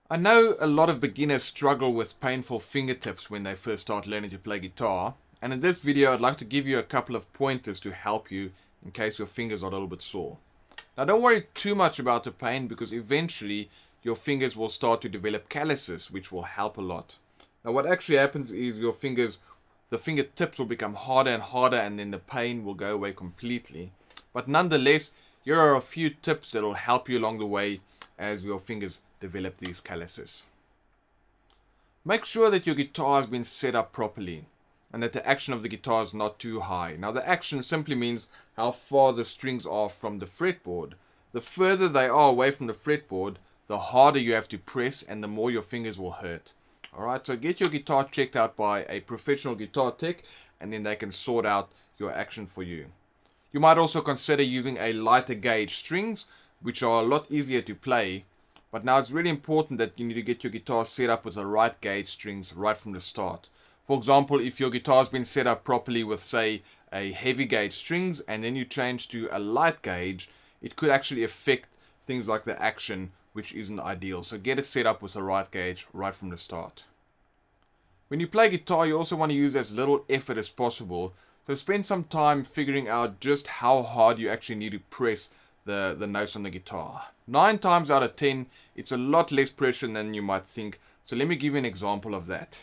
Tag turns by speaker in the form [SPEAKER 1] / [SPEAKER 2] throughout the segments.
[SPEAKER 1] I know a lot of beginners struggle with painful fingertips when they first start learning to play guitar, and in this video I'd like to give you a couple of pointers to help you in case your fingers are a little bit sore. Now don't worry too much about the pain, because eventually your fingers will start to develop calluses, which will help a lot. Now what actually happens is the fingertips will become harder and harder, and then the pain will go away completely. But nonetheless, here are a few tips that will help you along the way as your fingers develop these calluses. Make sure that your guitar has been set up properly and that the action of the guitar is not too high. Now the action simply means how far the strings are from the fretboard. The further they are away from the fretboard, the harder you have to press and the more your fingers will hurt. Alright, so get your guitar checked out by a professional guitar tech, and then they can sort out your action for you. You might also consider using a lighter gauge strings, which are a lot easier to play. But now it's really important that you need to get your guitar set up with the right gauge strings right from the start. For example, if your guitar has been set up properly with, say, a heavy gauge strings, and then you change to a light gauge, it could actually affect things like the action, which isn't ideal. So get it set up with the right gauge right from the start. When you play guitar, you also want to use as little effort as possible. So spend some time figuring out just how hard you actually need to press the notes on the guitar. 9 times out of 10, it's a lot less pressure than you might think. So let me give you an example of that.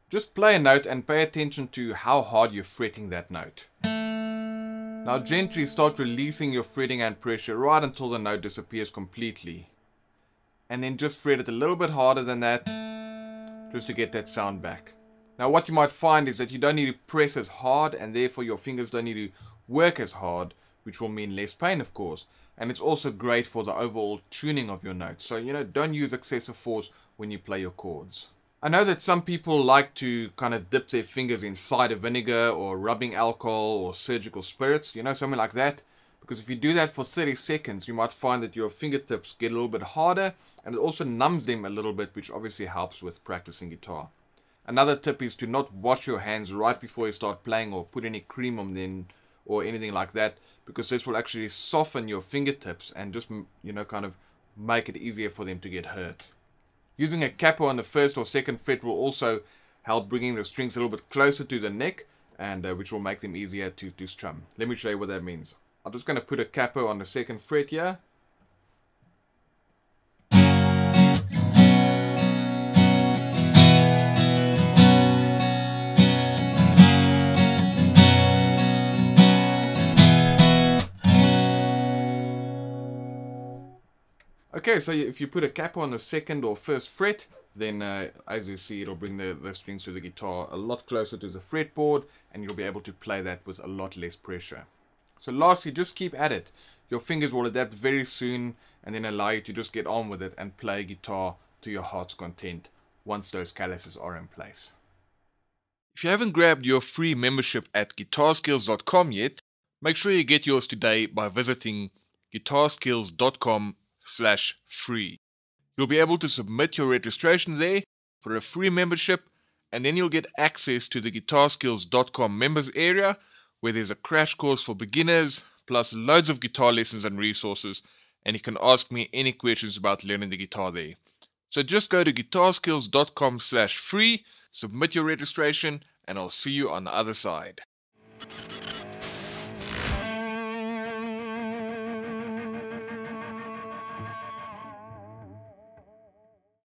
[SPEAKER 1] Just play a note and pay attention to how hard you're fretting that note. Now gently start releasing your fretting and pressure right until the note disappears completely. And then just fret it a little bit harder than that, just to get that sound back. Now what you might find is that you don't need to press as hard, and therefore your fingers don't need to work as hard, which will mean less pain, of course. And it's also great for the overall tuning of your notes. So, don't use excessive force when you play your chords. I know that some people like to kind of dip their fingers in cider vinegar or rubbing alcohol or surgical spirits, something like that. Because if you do that for 30 seconds, you might find that your fingertips get a little bit harder, and it also numbs them a little bit, which obviously helps with practicing guitar. Another tip is to not wash your hands right before you start playing or put any cream on them or anything like that, because this will actually soften your fingertips and just, kind of make it easier for them to get hurt. Using a capo on the first or second fret will also help bringing the strings a little bit closer to the neck, and which will make them easier to strum. Let me show you what that means. I'm just going to put a capo on the second fret here. Okay, so if you put a capo on the second or first fret, then as you see, it'll bring the strings to the guitar a lot closer to the fretboard, and you'll be able to play that with a lot less pressure. So lastly, just keep at it. Your fingers will adapt very soon, and then allow you to just get on with it and play guitar to your heart's content once those calluses are in place. If you haven't grabbed your free membership at guitarskills.com yet, make sure you get yours today by visiting guitarskills.com/free. You'll be able to submit your registration there for a free membership, and then you'll get access to the guitarskills.com members area, where there's a crash course for beginners, plus loads of guitar lessons and resources, and you can ask me any questions about learning the guitar there. So just go to guitarskills.com/free, submit your registration, and I'll see you on the other side.